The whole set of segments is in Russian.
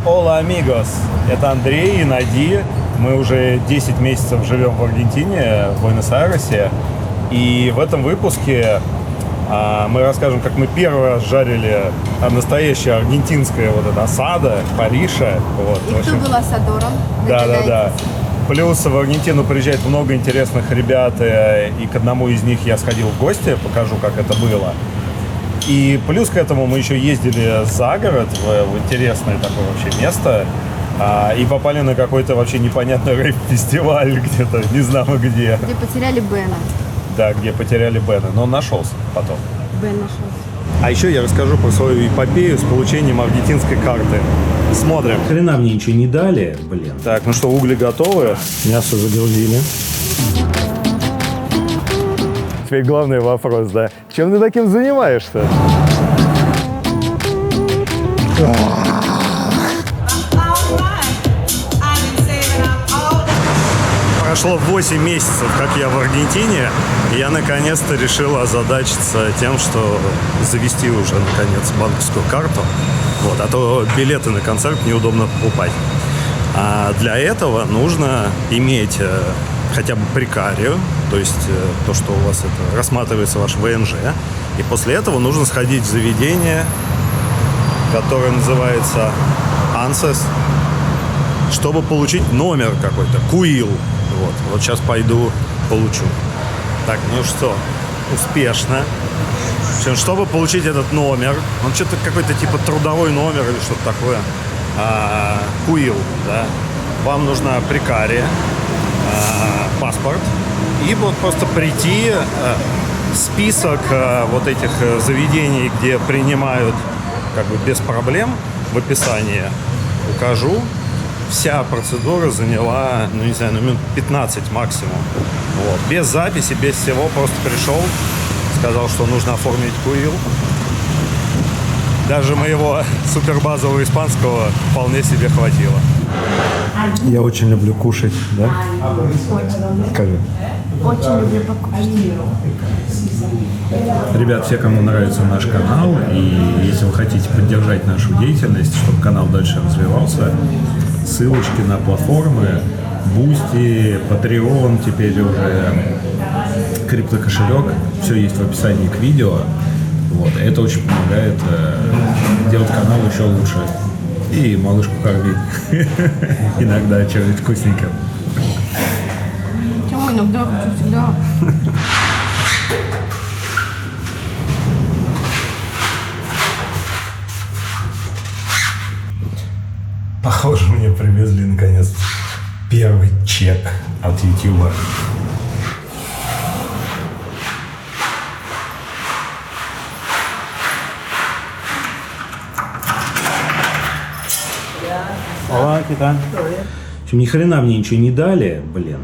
Hola, amigos! Это Андрей и Нади. Мы уже 10 месяцев живем в Аргентине, в Буэнос-Айресе. И в этом выпуске мы расскажем, как мы первый раз жарили настоящее аргентинское вот это асадо, париша. Вот, и кто был асадором? Да. Плюс в Аргентину приезжает много интересных ребят, и к одному из них я сходил в гости, покажу, как это было. И плюс к этому мы еще ездили за город, в интересное такое вообще место, и попали на какой-то вообще непонятный рэп-фестиваль где-то, не знаю где. Где потеряли Бена. Да, где потеряли Бена, но он нашелся потом. Бен нашелся. А еще я расскажу про свою эпопею с получением аргентинской карты. Смотрим. Хрена мне ничего не дали, блин. Так, ну что, угли готовы? Мясо загрузили. Теперь главный вопрос, да. Чем ты таким занимаешься? Прошло 8 месяцев, как я в Аргентине, и я наконец-то решил озадачиться тем, что завести уже, наконец, банковскую карту. Вот, а то билеты на концерт неудобно покупать. А для этого нужно иметь хотя бы прекарию, то есть то, что у вас это рассматривается ваш ВНЖ. И после этого нужно сходить в заведение, которое называется ANSES, чтобы получить номер какой-то, КУИЛ. Вот сейчас пойду получу. Так, ну что, успешно. Чтобы получить этот номер, он что-то какой-то типа трудовой номер или что-то такое, КУИЛ, да, вам нужна прекария, паспорт, и вот просто прийти, список вот этих заведений, где принимают как бы без проблем, в описании укажу. Вся процедура заняла, ну не знаю, минут 15 максимум. Вот. Без записи, без всего, просто пришел, сказал, что нужно оформить КУИЛ. Даже моего супербазового испанского вполне себе хватило. Я очень люблю кушать, да? Скажи. Очень люблю покушать. Ребят, все, кому нравится наш канал, и если вы хотите поддержать нашу деятельность, чтобы канал дальше развивался, ссылочки на платформы Boosty, Patreon, теперь уже криптокошелек, все есть в описании к видео. Вот, это очень помогает делать канал еще лучше. И малышку кормить. Иногда что-нибудь вкусненькое. Чего иногда хочу всегда? Похоже, мне привезли наконец первый чек от YouTube. Hola, ¿qué tal? В общем, ни хрена мне ничего не дали, блин.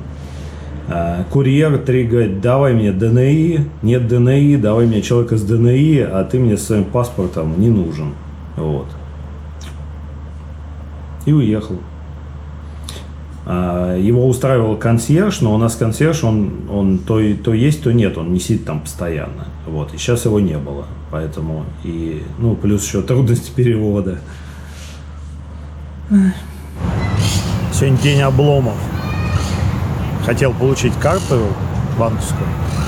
Курьер 3 говорит, давай мне ДНИ, нет ДНИ, давай мне человека с ДНИ, а ты мне с своим паспортом не нужен. Вот. И уехал. Его устраивал консьерж, но у нас консьерж, он то есть, то нет, он не сидит там постоянно. Вот. И сейчас его не было. Поэтому и, ну, плюс еще трудности перевода. Сегодня день обломов. Хотел получить карту банковскую,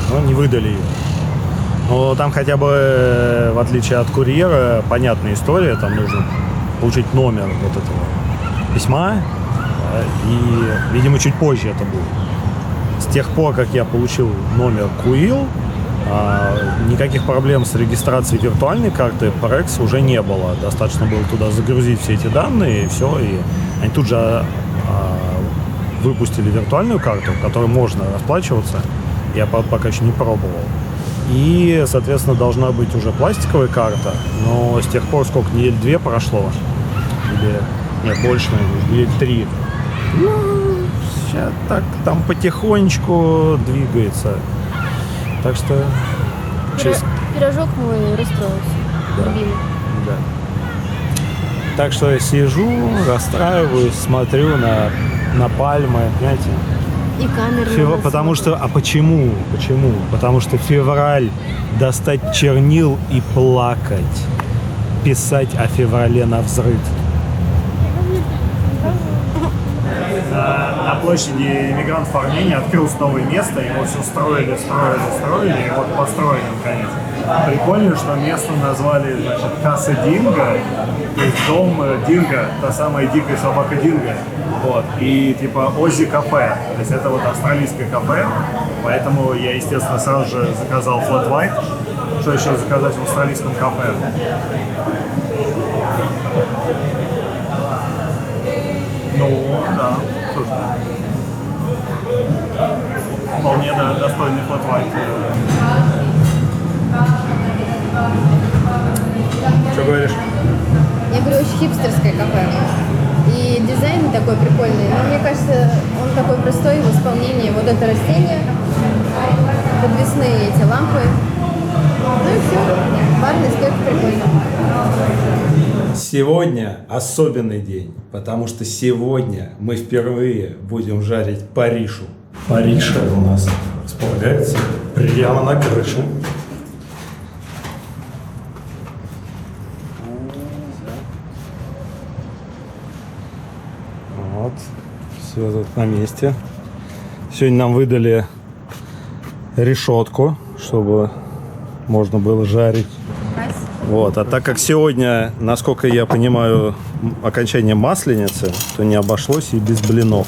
но не выдали ее. Но там хотя бы, в отличие от курьера, понятная история. Там нужно получить номер вот этого письма. И, видимо, чуть позже это будет. С тех пор, как я получил номер КУИЛ, никаких проблем с регистрацией виртуальной карты Parex уже не было. Достаточно было туда загрузить все эти данные, и все. И они тут же выпустили виртуальную карту, которой можно расплачиваться. Я пока еще не пробовал. И, соответственно, должна быть уже пластиковая карта. Но с тех пор, сколько, недель 2 прошло, или нет, больше, недель 3. Ну, сейчас так там потихонечку двигается. Так что... Пирожок мой расстроился. Да. Любимый. Да. Так что я сижу, расстраиваюсь, смотрю на пальмы, понимаете? И камеры. Потому что... А почему? Почему? Потому что февраль. Достать чернил и плакать. Писать о феврале навзрыд. площади иммигрантов Армении открылось новое место, его все строили, и вот построили наконец. Прикольно, что место назвали, значит, Каса Динго, то есть дом Динго, та самая дикая собака Динго. Вот. И типа Ози кафе, то есть это вот австралийское кафе, поэтому я, естественно, сразу же заказал Flat White. Что еще заказать в австралийском кафе? Ну, да, слушай. Вполне достойный Flat White. Что говоришь? Я говорю, очень хипстерское кафе. И дизайн такой прикольный. Но мне кажется, он такой простой в исполнении. Вот это растение, подвесные эти лампы. Ну и все. Барная стойка прикольно. Сегодня особенный день, потому что сегодня мы впервые будем жарить Паришу. Париша у нас располагается прямо на крыше. Вот, все тут на месте. Сегодня нам выдали решетку, чтобы можно было жарить. Вот. А так как сегодня, насколько я понимаю, окончание Масленицы, то не обошлось и без блинов.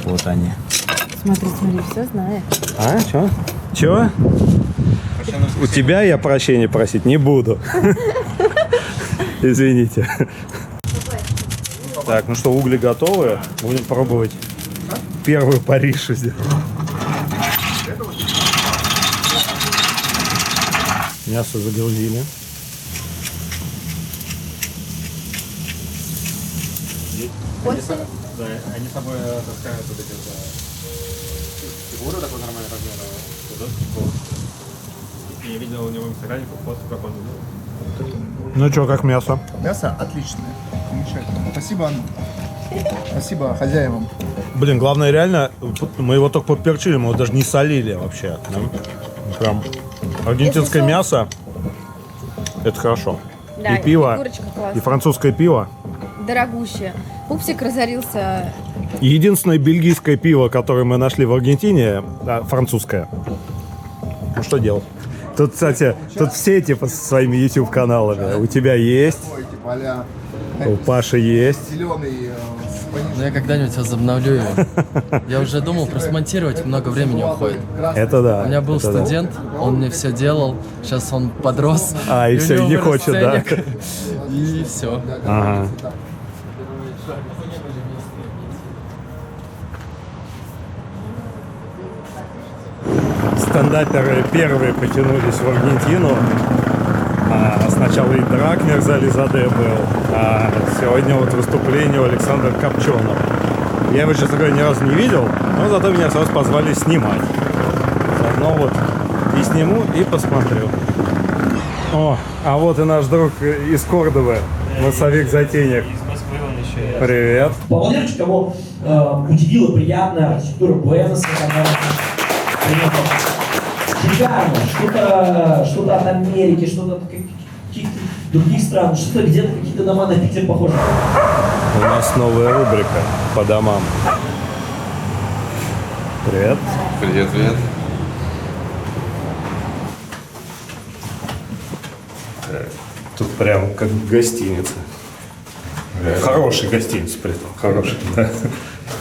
Вот они. Смотри, все знает. А? Чё? Чего? У тебя я прощения просить не буду. Извините. Так, ну что, угли готовы. Будем пробовать первую Паришу сделать. Мясо загрузили. Да, они с собой таскают вот эти фигуры такой нормального размера. И я видел у него в инстаграме фото, как он делал. Ну что, как мясо? Мясо отличное. Замечательно. Спасибо, Анна. Спасибо хозяевам. Блин, главное реально, мы его только поперчили, мы его даже не солили вообще. Да? Прям аргентинское мясо, это хорошо. Да, и пиво, курочка классная. и французское пиво. Дорогущее. Пупсик разорился. И единственное бельгийское пиво, которое мы нашли в Аргентине, французское. Ну что делать? Тут, кстати, тут все типа со своими YouTube-каналами. У тебя есть, Ой, эти поля. у Паши есть. Зеленый Ну я когда-нибудь возобновлю его. Я уже думал, просмонтировать много времени уходит. Это да. У меня был это да. студент, он мне все делал, сейчас он подрос. И все, у него не вырос хочет, да? ценник, И все. Ага. Стендаперы первые потянулись в Аргентину. Сначала и Дракнер Зализаде был, а сегодня вот выступление у Александра Копченого. Я его, честно говоря, ни разу не видел, но зато меня сразу позвали снимать. Заодно вот и сниму, и посмотрю. О, а вот и наш друг из Кордовы, массовик-затейник. Привет. Валерич, кого удивила приятная архитектура Буэноса, шикарно, что-то от Америки, что-то от каких-то других стран, что-то где-то какие-то дома на Питер похожи. У нас новая рубрика по домам. Привет. Привет, привет. Тут прям как гостиница. Хорошая гостиница, при этом. Хорошая, да.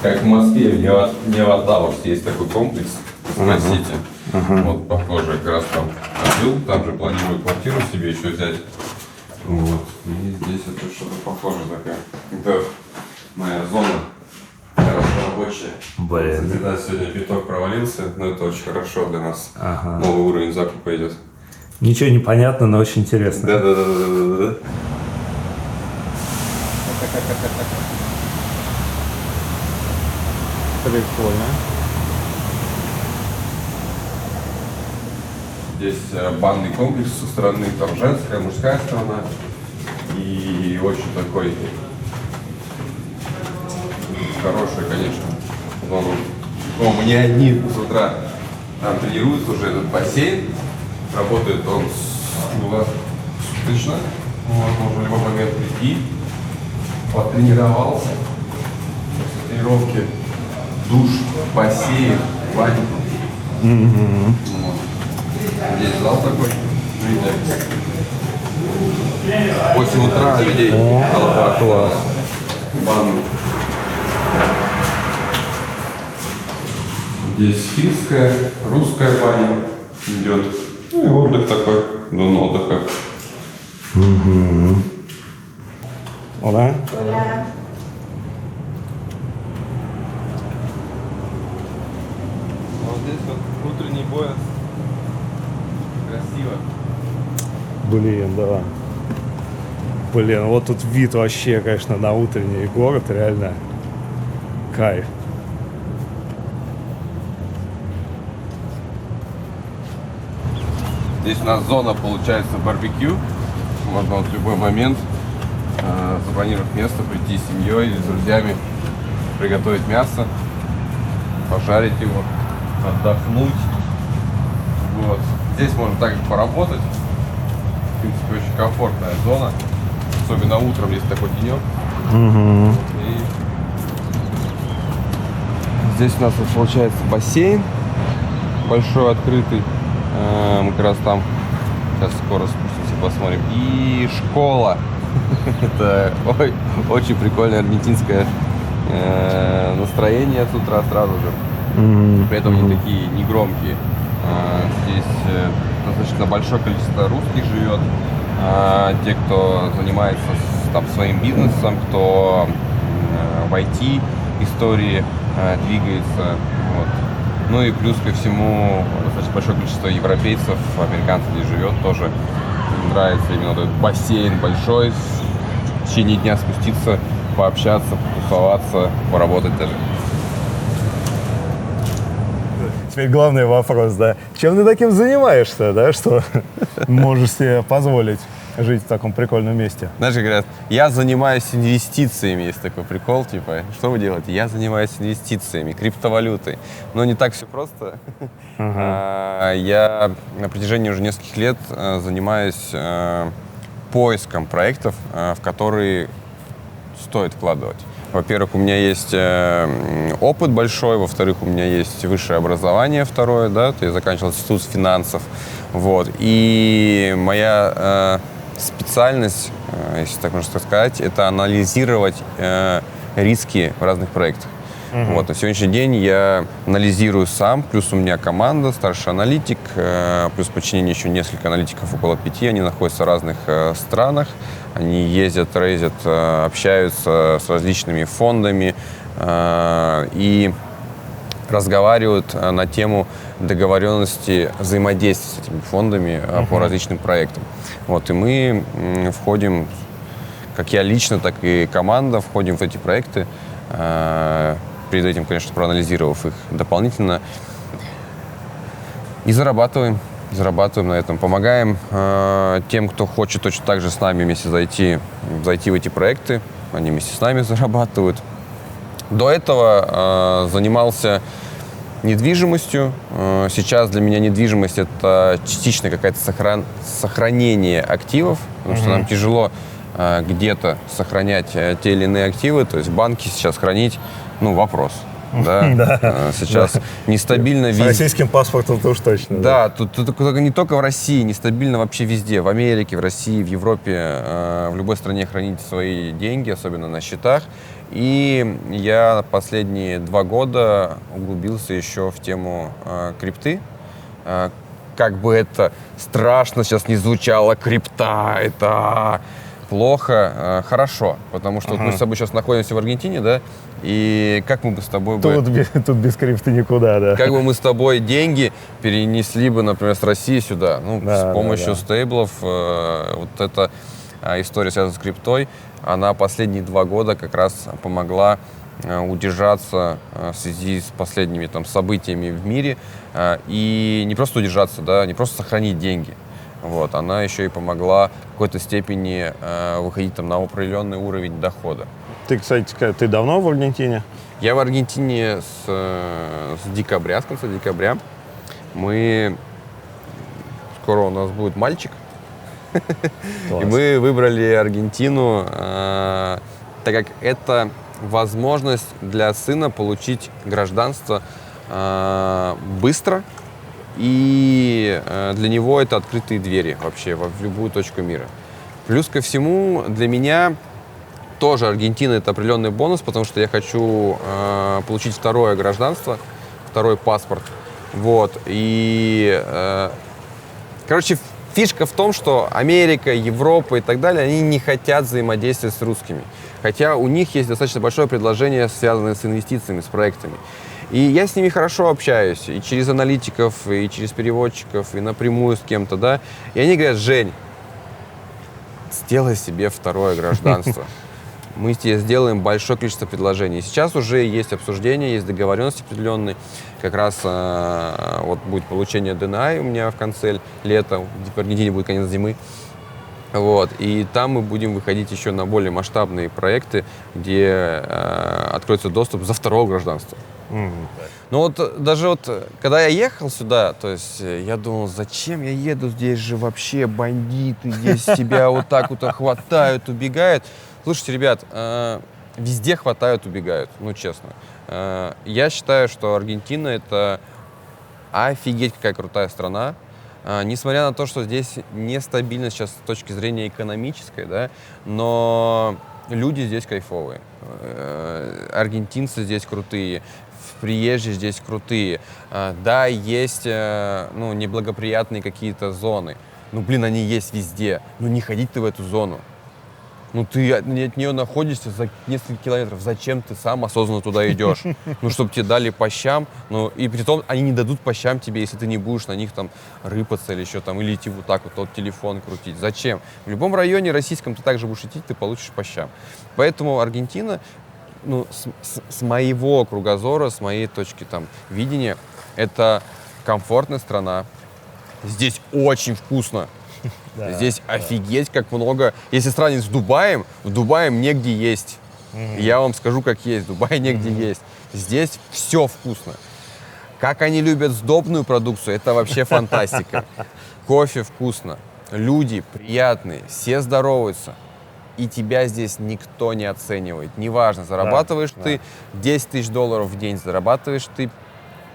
Как в Москве, в Невотаусе есть такой комплекс «Сити». Вот, похоже, как раз там жил, там же планирую квартиру себе еще взять. Вот. И здесь это что-то похоже такая. Это моя зона рабочая. Блин. Да, сегодня пяток провалился, но это очень хорошо для нас. Новый уровень закупа идет. Ничего не понятно, но очень интересно. Да. Прикольно. Здесь банный комплекс со стороны, там женская, мужская сторона. И очень такой хороший, конечно. Мне одни с утра там тренируются уже этот бассейн. Работает он суточно. Вот, можно в любой момент прийти. Потренировался. планировки душ, бассейн, баня. Вот. Здесь зал такой. Видите? 8 утра людей. Толпа. Класс. Баню. Здесь финская, русская баня идет. Ну и отдых такой, зона отдыха. Оля? Вот здесь вот утренний пояс. Красиво. Блин, да. Блин, вот тут вид вообще, конечно, на утренний город, реально кайф. Здесь у нас зона, получается, барбекю. Можно вот в любой момент забронировать место, прийти с семьей или с друзьями, приготовить мясо, пожарить его, отдохнуть. Вот. Здесь можно также поработать. В принципе, очень комфортная зона. Особенно утром, если такой денек. И здесь у нас вот получается бассейн большой, открытый. Мы как раз там сейчас скоро спустимся, посмотрим. И школа. Это очень прикольное аргентинское настроение с утра сразу же. При этом они такие негромкие. Здесь достаточно большое количество русских живет. Те, кто занимается там своим бизнесом, кто в IT-истории двигается. Вот. Ну и плюс ко всему достаточно большое количество европейцев, американцев здесь живет тоже. Им нравится именно этот бассейн большой, в течение дня спуститься, пообщаться, потусоваться, поработать даже. Теперь главный вопрос, да. Чем ты таким занимаешься, да, что можешь себе позволить жить в таком прикольном месте? Знаешь, как говорят, я занимаюсь инвестициями, есть такой прикол, типа, что вы делаете? Я занимаюсь инвестициями, криптовалютой. Но не так все просто. Я на протяжении уже нескольких лет занимаюсь поиском проектов, в которые стоит вкладывать. Во-первых, у меня есть опыт большой, во-вторых, у меня есть высшее образование второе, да, я заканчивал институт финансов, вот, и моя специальность, если так можно сказать, это анализировать риски в разных проектах. Вот, на сегодняшний день я анализирую сам, плюс у меня команда, старший аналитик, плюс в подчинении еще несколько аналитиков, около 5, они находятся в разных странах, они ездят, рейзят, общаются с различными фондами и разговаривают на тему договоренности взаимодействия с этими фондами по различным проектам. Вот, и мы входим, как я лично, так и команда, входим в эти проекты, перед этим, конечно, проанализировав их дополнительно, и зарабатываем на этом. Помогаем тем, кто хочет точно так же с нами вместе зайти в эти проекты. Они вместе с нами зарабатывают. До этого занимался недвижимостью. Сейчас для меня недвижимость — это частично какое-то сохранение активов, потому что нам тяжело где-то сохранять те или иные активы. То есть банки сейчас хранить, вопрос. Да? Сейчас нестабильно С везде. российским паспортом-то уж точно. Да, тут не только в России, нестабильно вообще везде. В Америке, в России, в Европе, в любой стране хранить свои деньги, особенно на счетах. И я последние 2 года углубился еще в тему крипты. Как бы это страшно сейчас не звучало, крипта — это плохо, хорошо, потому что вот мы с тобой сейчас находимся в Аргентине, да, и как мы бы с тобой Тут без крипты никуда, да. как бы мы с тобой деньги перенесли бы, например, с России сюда, с помощью стейблов, вот эта история, связанная с криптой, она последние 2 года как раз помогла удержаться в связи с последними событиями в мире, и не просто удержаться, да, не просто сохранить деньги. Вот, она еще и помогла в какой-то степени выходить на определенный уровень дохода. Ты, кстати, ты давно в Аргентине? Я в Аргентине с декабря, с конца декабря. Скоро у нас будет мальчик. И мы выбрали Аргентину, так как это возможность для сына получить гражданство быстро, и для него это открытые двери вообще в любую точку мира. Плюс ко всему, для меня тоже Аргентина — это определенный бонус, потому что я хочу получить второе гражданство, второй паспорт. Вот. И, короче, фишка в том, что Америка, Европа и так далее, они не хотят взаимодействовать с русскими. Хотя у них есть достаточно большое предложение, связанное с инвестициями, с проектами. И я с ними хорошо общаюсь, и через аналитиков, и через переводчиков, и напрямую с кем-то, да. И они говорят: Жень, сделай себе второе гражданство. Мы тебе сделаем большое количество предложений. Сейчас уже есть обсуждения, есть договоренности определенные. Как раз вот будет получение ДНА у меня в конце лета, в Аргентине будет конец зимы. Вот. И там мы будем выходить еще на более масштабные проекты, где откроется доступ за второго гражданства. Ну вот даже вот, когда я ехал сюда, то есть я думал, зачем я еду, здесь же вообще бандиты, здесь тебя вот так вот хватают, убегают. Слушайте, ребят, везде хватают, убегают, ну честно. Я считаю, что Аргентина — это офигеть какая крутая страна. Несмотря на то, что здесь нестабильно сейчас с точки зрения экономической, да, но люди здесь кайфовые. Аргентинцы здесь крутые, приезжие здесь крутые. Да, есть неблагоприятные какие-то зоны. Ну, блин, они есть везде. Ну, не ходить ты в эту зону. Ну, ты от нее находишься за несколько километров. Зачем ты сам осознанно туда идешь? Ну, чтобы тебе дали по щам. Ну, и при том, они не дадут по щам тебе, если ты не будешь на них там рыпаться или еще там, или идти вот так вот, тот телефон крутить. Зачем? В любом районе российском ты также будешь идти, ты получишь по щам. Поэтому Аргентина, ну, с моего кругозора, с моей точки там видения, это комфортная страна. Здесь очень вкусно. Да, здесь офигеть как много. Если сравнить с Дубаем, в Дубае негде есть. Я вам скажу, как есть. В Дубае негде есть. Здесь все вкусно. Как они любят сдобную продукцию, это вообще фантастика. Кофе вкусно, люди приятные, все здороваются. И тебя здесь никто не оценивает. Неважно, зарабатываешь ты 10 тысяч долларов в день, зарабатываешь ты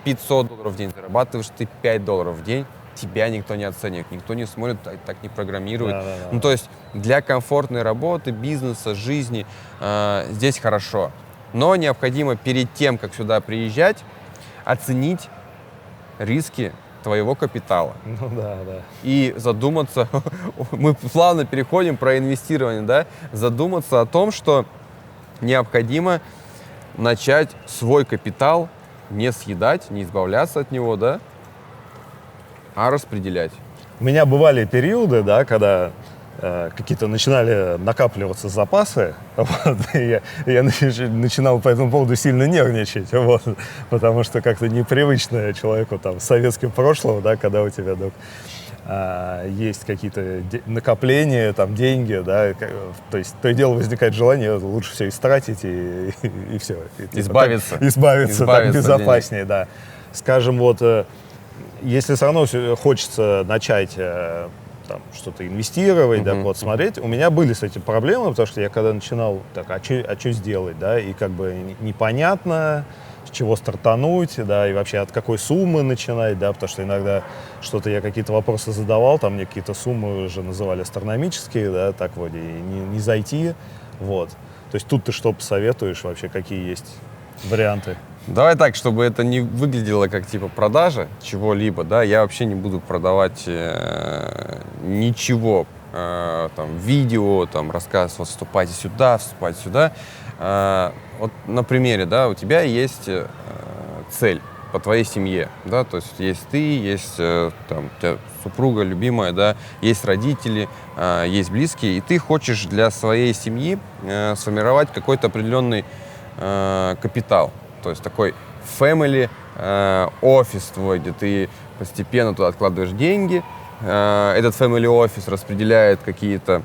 500 долларов в день, зарабатываешь ты 5 долларов в день, тебя никто не оценивает, никто не смотрит, так не программирует. Ну, то есть для комфортной работы, бизнеса, жизни здесь хорошо. Но необходимо перед тем, как сюда приезжать, оценить риски твоего капитала. Ну да, да. И задуматься, мы плавно переходим про инвестирование, да, задуматься о том, что необходимо начать свой капитал не съедать, не избавляться от него, да, а распределять. У меня бывали периоды, да, когда какие-то начинали накапливаться запасы, вот, и я начинал по этому поводу сильно нервничать, вот, потому что как-то непривычно человеку там, с советским прошлым, да, когда у тебя есть какие-то накопления, там, деньги, да, то есть то и дело возникает желание лучше все истратить и все. И, избавиться так безопаснее, да. Скажем, вот, если все равно хочется начать там, что-то инвестировать, да, вот, смотреть. У меня были с этим проблемы, потому что я когда начинал, так, а что сделать, да, и как бы непонятно, с чего стартануть, да, и вообще от какой суммы начинать, да, потому что иногда что-то я какие-то вопросы задавал, там мне какие-то суммы уже называли астрономические, да, так вот, и не зайти, вот. То есть тут ты что посоветуешь вообще, какие есть варианты? Давай так, чтобы это не выглядело как типа продажа чего-либо, да, я вообще не буду продавать ничего, там, видео, там, рассказ, вот, вступайте сюда. Вот на примере, да, у тебя есть цель по твоей семье, да, то есть есть ты, есть там, у тебя супруга любимая, да, есть родители, есть близкие, и ты хочешь для своей семьи сформировать какой-то определенный капитал. То есть такой family офис твой, где ты постепенно туда откладываешь деньги. Этот family офис распределяет какие-то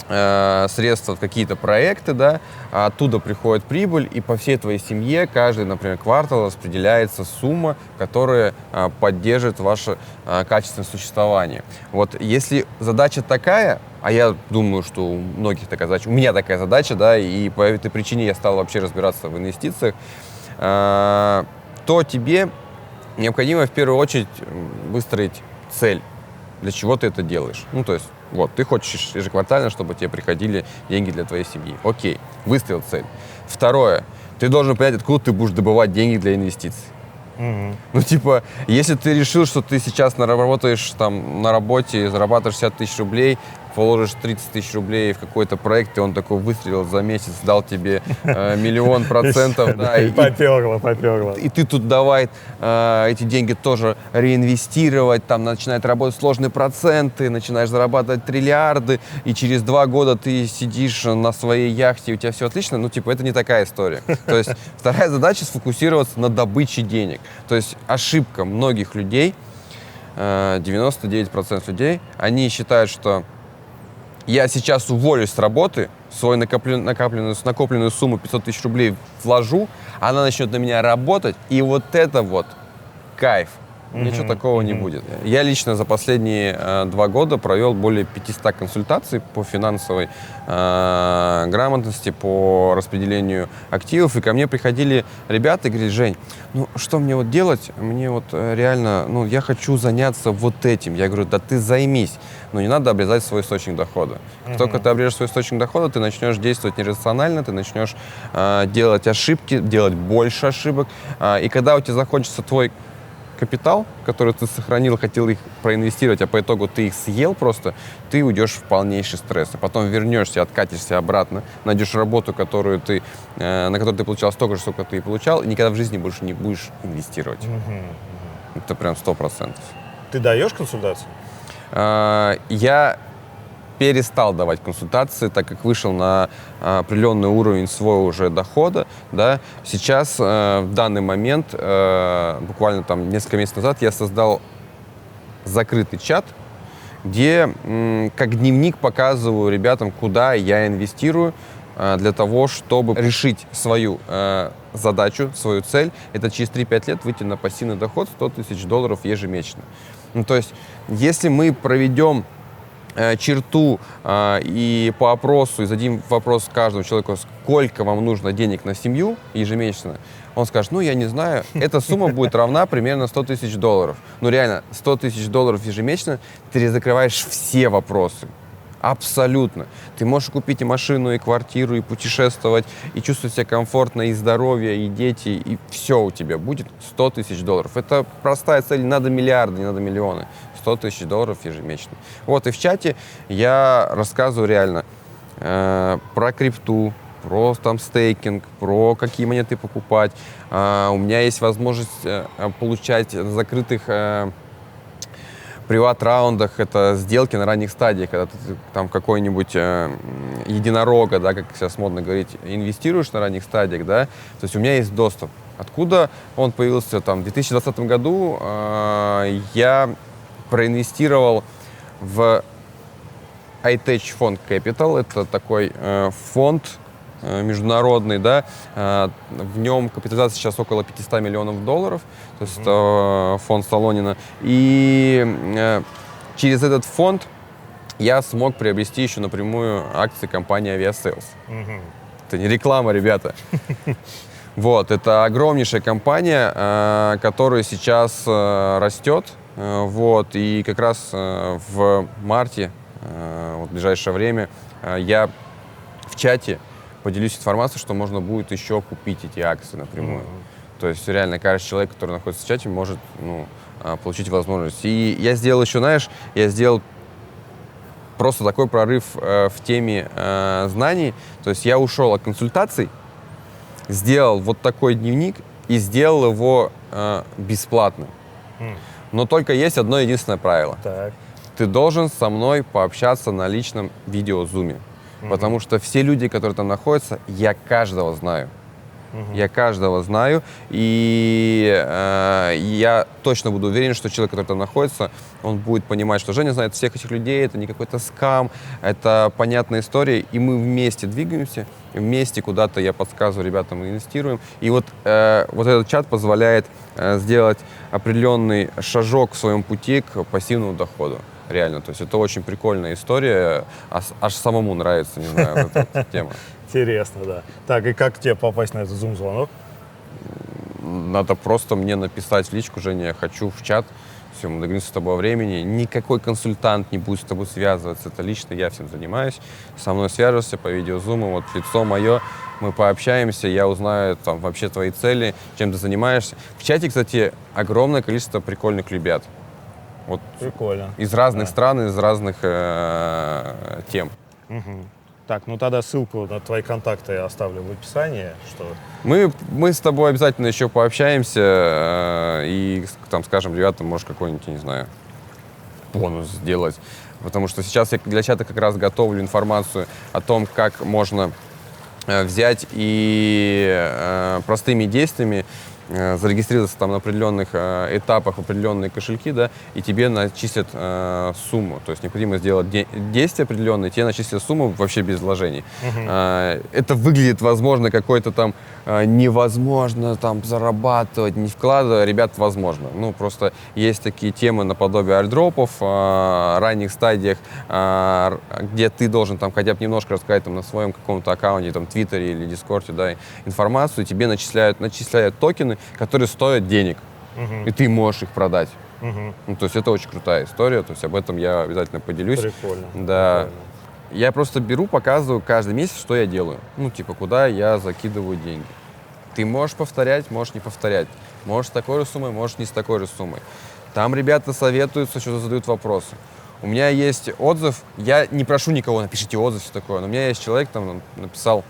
средства в какие-то проекты, да, а оттуда приходит прибыль, и по всей твоей семье каждый, например, квартал распределяется сумма, которая поддерживает ваше качественное существование. Вот если задача такая, а я думаю, что у многих такая задача, у меня такая задача, да, и по этой причине я стал вообще разбираться в инвестициях, то тебе необходимо в первую очередь выстроить цель, для чего ты это делаешь. Ну, то есть, вот, ты хочешь ежеквартально, чтобы тебе приходили деньги для твоей семьи. Окей, выставил цель. Второе, ты должен понять, откуда ты будешь добывать деньги для инвестиций. Ну, типа, если ты решил, что ты сейчас работаешь там на работе, зарабатываешь 60 тысяч рублей, положишь 30 тысяч рублей в какой-то проект, и он такой выстрелил за месяц, дал тебе 1 000 000%. Да, И поперло. и ты тут давай эти деньги тоже реинвестировать, там начинают работать сложные проценты, начинаешь зарабатывать триллиарды, и через 2 года ты сидишь на своей яхте, и у тебя все отлично. Ну, типа, это не такая история. То есть вторая задача — сфокусироваться на добыче денег. То есть ошибка многих людей, 99% людей, они считают, что я сейчас уволюсь с работы, свою накопленную сумму 500 тысяч рублей вложу, она начнет на меня работать, и вот это вот кайф. Ничего такого не будет. Я лично за последние 2 года провел более 500 консультаций по финансовой грамотности, по распределению активов. И ко мне приходили ребята и говорили: Жень, ну что мне вот делать? Мне вот реально, ну я хочу заняться вот этим. Я говорю: да ты займись, но не надо обрезать свой источник дохода. Как только ты обрежешь свой источник дохода, ты начнешь действовать нерационально, ты начнешь делать ошибки, делать больше ошибок. И когда у тебя закончится твой капитал, который ты сохранил, хотел их проинвестировать, а по итогу ты их съел просто, ты уйдешь в полнейший стресс. А потом вернешься, откатишься обратно, найдешь работу, на которую ты получал столько же, сколько ты и получал, и никогда в жизни больше не будешь инвестировать. Это прям 100%. Ты даешь консультацию? Я перестал давать консультации, так как вышел на определенный уровень своего уже дохода. Да. Сейчас, в данный момент, буквально там несколько месяцев назад, я создал закрытый чат, где как дневник показываю ребятам, куда я инвестирую, для того, чтобы решить свою задачу, свою цель. Это через 3-5 лет выйти на пассивный доход $100 000 ежемесячно. Ну, то есть, если мы проведем черту и по опросу, и зададим вопрос каждому человеку, сколько вам нужно денег на семью ежемесячно, он скажет: ну, я не знаю, эта сумма будет равна примерно $100 000. Ну, реально, $100 000 ежемесячно, ты закрываешь все вопросы. Абсолютно. Ты можешь купить и машину, и квартиру, и путешествовать, и чувствовать себя комфортно, и здоровье, и дети, и все у тебя будет $100 000. Это простая цель, не надо миллиарды, не надо миллионы. $100 000 ежемесячно. Вот, и в чате я рассказываю реально про крипту, про там стейкинг, про какие монеты покупать. У меня есть возможность получать на закрытых приват-раундах, это сделки на ранних стадиях, когда ты там какой-нибудь единорога, да, как сейчас модно говорить, инвестируешь на ранних стадиях, да, то есть у меня есть доступ. Откуда он появился? Там, в 2020 году я проинвестировал в iTech Fund Capital, это такой фонд международный, да, в нем капитализация сейчас около $500 миллионов, то есть это фонд Солонина. И через этот фонд я смог приобрести еще напрямую акции компании Aviasales. Это не реклама, ребята. Вот, это огромнейшая компания, которая сейчас растет, вот, и как раз в марте, вот, в ближайшее время, я в чате поделюсь информацией, что можно будет еще купить эти акции напрямую. То есть реально каждый человек, который находится в чате, может получить возможность. И я сделал еще, знаешь, просто такой прорыв в теме знаний. То есть я ушел от консультаций, сделал вот такой дневник и сделал его бесплатным. Но только есть одно единственное правило. Так. Ты должен со мной пообщаться на личном видеозуме. Потому что все люди, которые там находятся, я каждого знаю. Я каждого знаю, и я точно буду уверен, что человек, который там находится, он будет понимать, что Женя знает всех этих людей, это не какой-то скам, это понятная история, и мы вместе двигаемся, вместе куда-то я подсказываю ребятам, мы инвестируем. И вот этот чат позволяет сделать определенный шажок в своем пути к пассивному доходу. Реально, то есть это очень прикольная история, аж самому нравится, не знаю, эта тема. Интересно, да. Так, и как тебе попасть на этот Zoom-звонок? Надо просто мне написать в личку: Женя, я хочу в чат, все, мы договоримся с тобой о времени, никакой консультант не будет с тобой связываться, это лично я всем занимаюсь, со мной свяжешься по видеозуму, вот лицо мое, мы пообщаемся, я узнаю там вообще твои цели, чем ты занимаешься. В чате, кстати, огромное количество прикольных ребят. Вот Прикольно. из разных стран, из разных тем. Так, ну тогда ссылку на твои контакты я оставлю в описании, что... Мы с тобой обязательно еще пообщаемся и там скажем, ребята, может какой-нибудь, не знаю, бонус сделать. Потому что сейчас я для чата как раз готовлю информацию о том, как можно взять и простыми действиями зарегистрироваться там на определенных этапах, определенные кошельки, да, и тебе начислят сумму. То есть необходимо сделать действие определенное, тебе начислят сумму вообще без вложений. Это выглядит, возможно, какой-то там невозможно там зарабатывать, не вкладывая. Ребят, возможно. Ну, просто есть такие темы наподобие airdropов, ранних стадиях, где ты должен там хотя бы немножко рассказать там на своем каком-то аккаунте, там, Твиттере или Дискорде, да, информацию, тебе начисляют токены, которые стоят денег, и ты можешь их продать. Ну, то есть это очень крутая история, то есть об этом я обязательно поделюсь. Прикольно. Да. Прикольно. Я просто беру, показываю каждый месяц, что я делаю. Ну, типа, куда я закидываю деньги. Ты можешь повторять, можешь не повторять. Можешь с такой же суммой, можешь не с такой же суммой. Там ребята советуются, что-то задают вопросы. У меня есть отзыв, я не прошу никого, напишите отзыв, все такое, но у меня есть человек, там, написал,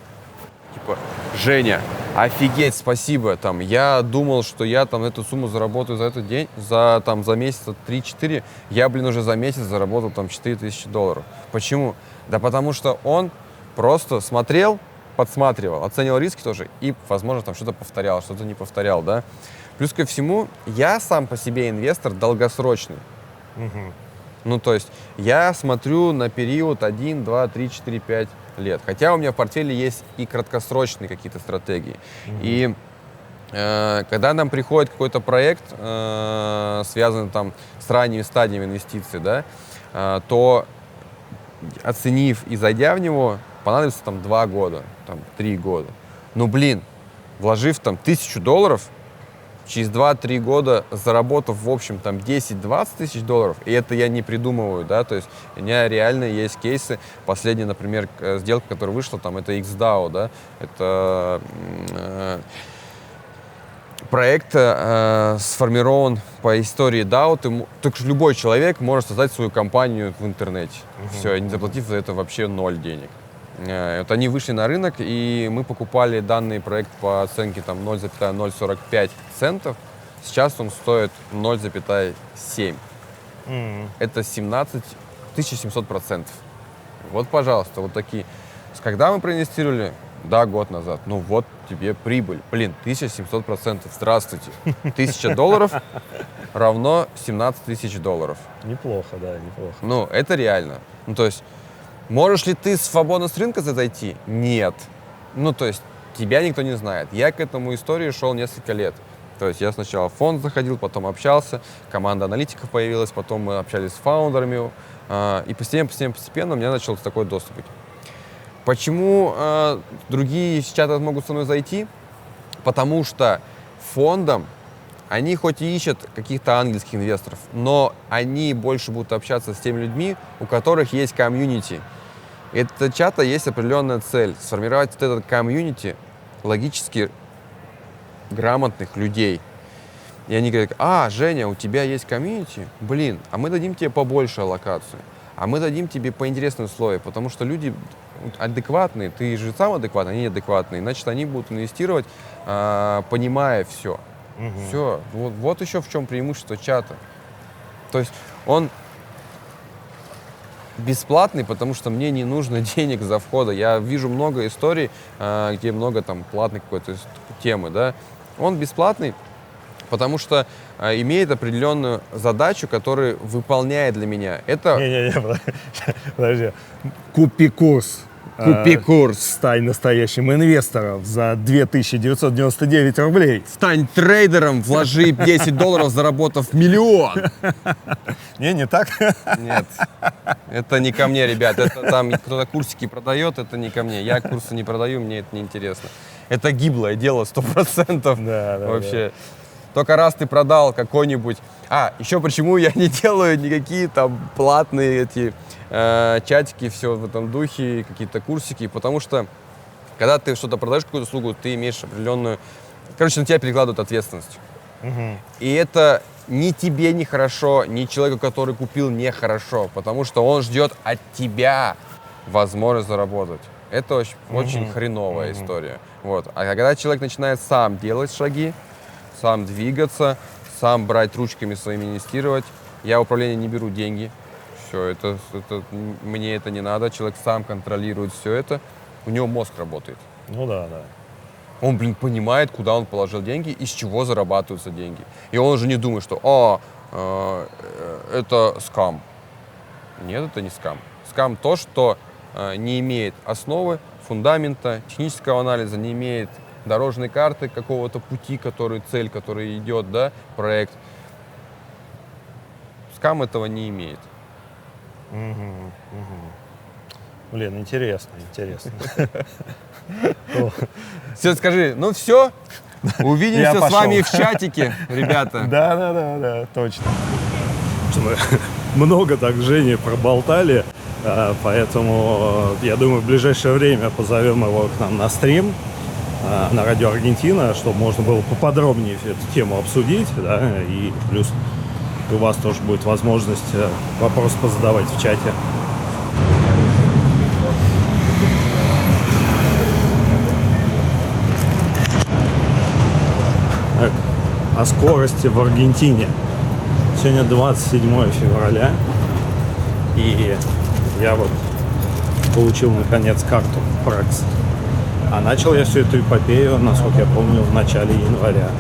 типа, Женя, офигеть, спасибо, там, я думал, что я там эту сумму заработаю за этот день, за месяц 3-4, я, уже за месяц заработал там $4000. Почему? Да потому что он просто смотрел, подсматривал, оценивал риски тоже и, возможно, там что-то повторял, что-то не повторял, да. Плюс ко всему, я сам по себе инвестор долгосрочный. Ну, то есть я смотрю на период 1, 2, 3, 4, 5 лет. Хотя у меня в портфеле есть и краткосрочные какие-то стратегии. И когда нам приходит какой-то проект, связанный там с ранними стадиями инвестиций, да, то, оценив и зайдя в него, понадобится там 2 года, там 3 года. Ну, блин, вложив там $1000, через 2-3 года заработав, в общем, там $10-20 тысяч, и это я не придумываю, да, то есть у меня реально есть кейсы. Последняя, например, сделка, которая вышла, там, это XDAO, да, это проект сформирован по истории DAO. Так любой человек может создать свою компанию в интернете, все, не заплатив за это вообще 0 денег. Вот они вышли на рынок, и мы покупали данный проект по оценке там 0,045 центов. Сейчас он стоит 0,7. Это 1700%. Вот, пожалуйста, вот такие. Когда мы проинвестировали? Да, год назад. Ну вот тебе прибыль. Блин, 1700%. Здравствуйте. $1000 равно $17 тысяч. Неплохо, да, неплохо. Ну, это реально. Ну, то есть, можешь ли ты свободно с рынка зайти? Нет. Ну, то есть, тебя никто не знает. Я к этому истории шел несколько лет. То есть, я сначала в фонд заходил, потом общался, команда аналитиков появилась, потом мы общались с фаундерами, и постепенно у меня начался такой доступ. Почему другие чаты могут со мной зайти? Потому что фондам они хоть и ищут каких-то ангельских инвесторов, но они больше будут общаться с теми людьми, у которых есть комьюнити. Это чата есть определенная цель — сформировать вот этот комьюнити логически грамотных людей. И они говорят: Женя, у тебя есть комьюнити? Блин, а мы дадим тебе побольше аллокацию, а мы дадим тебе по интересным условиям, потому что люди адекватные, ты же сам адекватный, они неадекватные, значит, они будут инвестировать, понимая все. Все. Вот еще в чем преимущество чата. То есть он бесплатный, потому что мне не нужно денег за входа. Я вижу много историй, где много там платной какой-то темы, да. Он бесплатный, потому что имеет определенную задачу, которую выполняет для меня. Это... Не-не-не, подожди. Купи курс. Купи курс. Стань настоящим инвестором за 2999 рублей. Стань трейдером, вложи $10, заработав миллион. Не так? Нет, это не ко мне, ребят. Это там кто-то курсики продает, это не ко мне. Я курсы не продаю, мне это не интересно. Это гиблое дело, 100%. Да, вообще. Только раз ты продал какой-нибудь... еще почему я не делаю никакие там платные эти чатики, все в этом духе, какие-то курсики, потому что когда ты что-то продаешь, какую-то услугу, ты имеешь определенную... Короче, на тебя перекладывают ответственность. И это ни тебе нехорошо, ни человеку, который купил, нехорошо, потому что он ждет от тебя возможность заработать. Это очень хреновая история. Вот. А когда человек начинает сам делать шаги, сам двигаться, сам брать ручками своими инвестировать, я в управление не беру деньги, все, мне это не надо, человек сам контролирует все это, у него мозг работает. Ну да. Он, понимает, куда он положил деньги и с чего зарабатываются деньги. И он уже не думает, что это скам. Нет, это не скам. Скам то, что не имеет основы, фундамента, технического анализа, не имеет дорожной карты, какого-то пути, цель, который идет, да, проект. Скам этого не имеет. Блин, интересно. Все, скажи, все, увидимся с вами в чатике, ребята. Да, точно. Мы много так с Женей проболтали, поэтому, я думаю, в ближайшее время позовем его к нам на стрим на радио Аргентина, чтобы можно было поподробнее эту тему обсудить, да, и плюс у вас тоже будет возможность вопросы позадавать в чате. Так, о скорости в Аргентине. Сегодня 27 февраля, и я получил наконец карту Praxis. А начал я всю эту эпопею, насколько я помню, в начале января.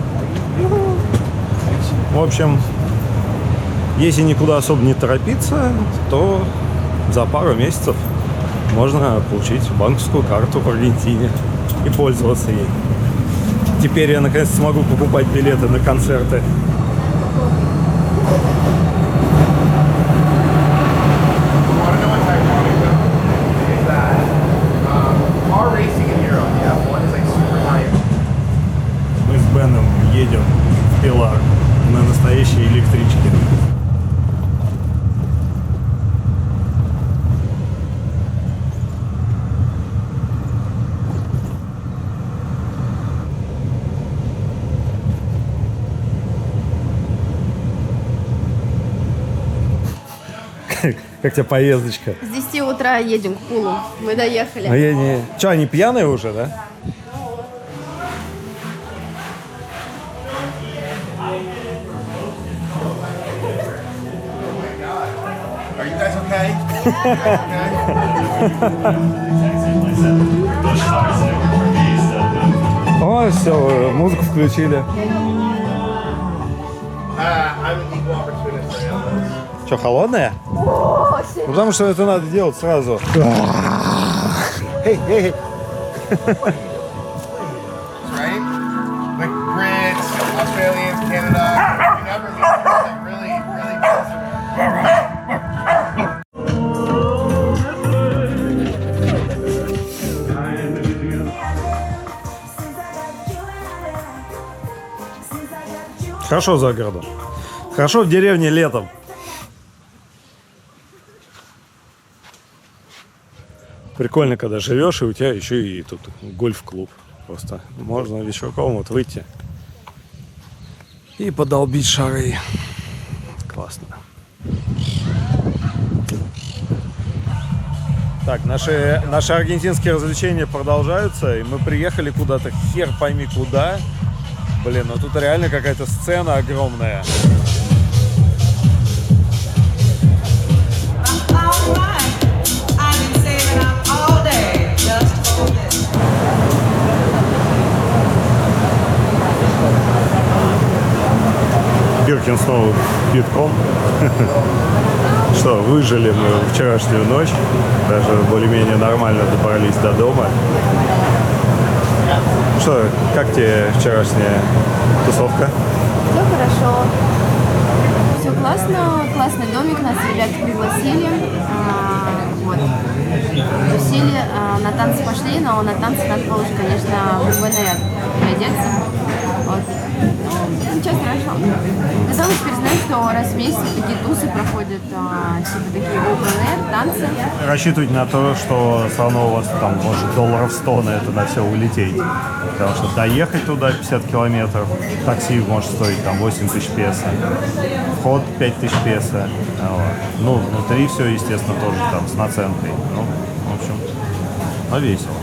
В общем, если никуда особо не торопиться, то за пару месяцев можно получить банковскую карту в Аргентине и пользоваться ей. Теперь я наконец смогу покупать билеты на концерты. Мы с Беном едем в Пилар на настоящей электричке. Как тебе поездочка? С 10 утра едем к Пулу. Мы доехали. Че, они пьяные уже, да? Are you guys okay? О, все, музыку включили. Что, холодная? Потому что это надо делать сразу. Right? Like Brits, Australians, Canada. You never meet people that really Хорошо за городом. Хорошо в деревне летом. Прикольно, когда живешь, и у тебя еще и тут гольф-клуб. Просто можно вечерком выйти и подолбить шары. Классно. Так, наши аргентинские развлечения продолжаются, и мы приехали куда-то, хер пойми куда. Блин, ну тут реально какая-то сцена огромная. Пушкин снова битком. Что, выжили мы вчерашнюю ночь. Даже более-менее нормально добрались до дома. Что, как тебе вчерашняя тусовка? Все хорошо. Все классно. Классный домик. Нас ребята пригласили. Вот. Тусили, на танцы пошли, но на танцы надо было уже, конечно, в ВНР переодеться. Вот. Ну, ничего страшного. Потом теперь знаю, что раз в месяц такие тусы проходят, типа такие ВНР, танцы. Рассчитывать на то, что все равно у вас там может долларов 100 на это на все улететь. Потому что доехать туда 50 километров, такси может стоить там 8 тысяч песо, вход 5 тысяч песо. Вот. Ну, внутри все, естественно, тоже там с наценкой. Ну, в общем, но весело.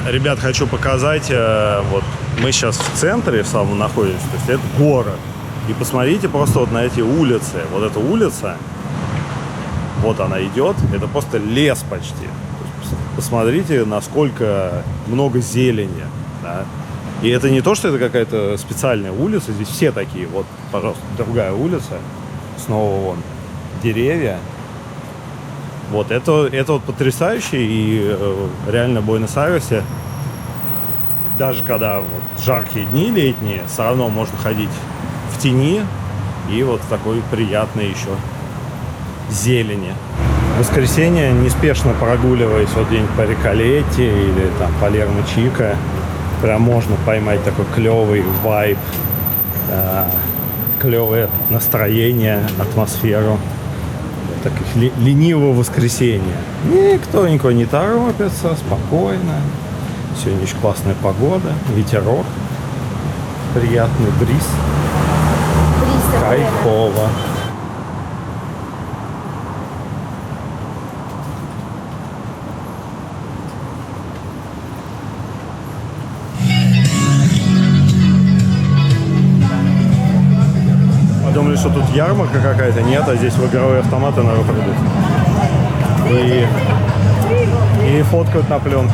Ребят, хочу показать, вот мы сейчас в центре в самом находимся, то есть это город. И посмотрите просто вот на эти улицы. Вот эта улица, вот она идет, это просто лес почти. Посмотрите, насколько много зелени. Да? И это не то, что это какая-то специальная улица, здесь все такие. Вот, пожалуйста, другая улица, снова вон деревья. Вот, это вот потрясающе, и реально в Буэнос-Айресе, даже когда вот жаркие дни летние, все равно можно ходить в тени и вот в такой приятной еще зелени. В воскресенье, неспешно прогуливаясь вот где-нибудь по Реколетте или там по Лермо-Чико, прям можно поймать такой клевый вайб, клевое настроение, атмосферу. Таких ленивого воскресенья. Никто никого не торопится, спокойно. Сегодня еще классная погода, ветерок, приятный бриз. Кайфово. Подумали, что тут ярмарка какая-то. Нет, а здесь в игровые автоматы, наверное, придут. И фоткают на пленку.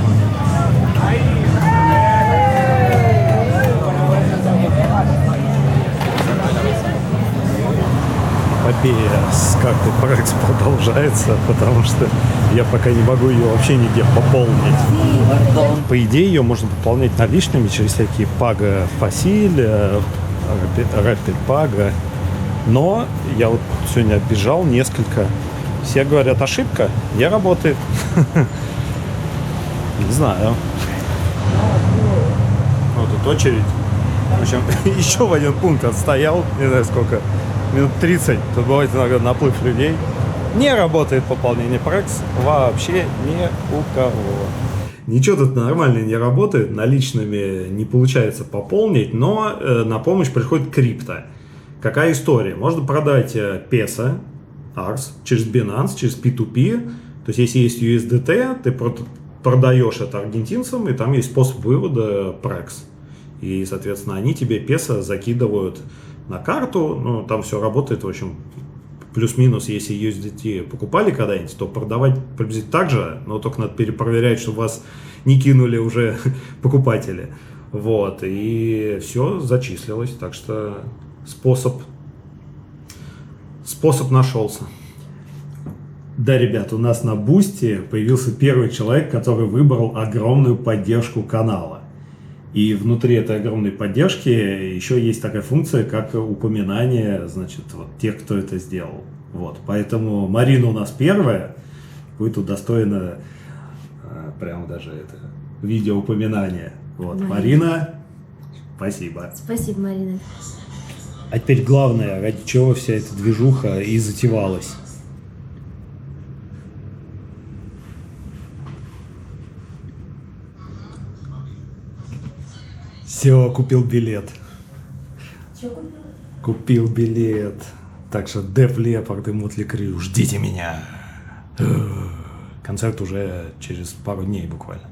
Побес. Как тут проект продолжается, потому что я пока не могу ее вообще нигде пополнить. По идее, ее можно пополнять наличными через всякие Pago Fácil, Rapid Pago. Но я вот сегодня оббежал несколько. Все говорят, ошибка, не работает. Не знаю. Вот тут очередь. Причем еще в один пункт отстоял, не знаю сколько, минут 30. Тут бывает иногда наплыв людей. Не работает пополнение Prex вообще ни у кого. Ничего тут нормально не работает, наличными не получается пополнить, но на помощь приходит крипто. Какая история? Можно продать песо, ARS, через Binance, через P2P. То есть, если есть USDT, ты продаешь это аргентинцам, и там есть способ вывода Prex. И, соответственно, они тебе песо закидывают на карту. Ну, там все работает, в общем, плюс-минус. Если USDT покупали когда-нибудь, то продавать приблизительно так же, но только надо перепроверять, чтобы вас не кинули уже покупатели. Вот, и все зачислилось. Так что способ нашелся. Да, ребят, у нас на Бусти появился первый человек, который выбрал огромную поддержку канала. И внутри этой огромной поддержки еще есть такая функция, как упоминание, значит, вот тех, кто это сделал. Вот, поэтому Марина у нас первая, будет удостоена прямо даже это видеоупоминание. Вот, Марина, спасибо. Спасибо, Марина. А теперь главное, ради чего вся эта движуха и затевалась. Все, купил билет. Что купила? Купил билет. Так что Def Leppard и Motley Crue, ждите меня. Концерт уже через пару дней буквально.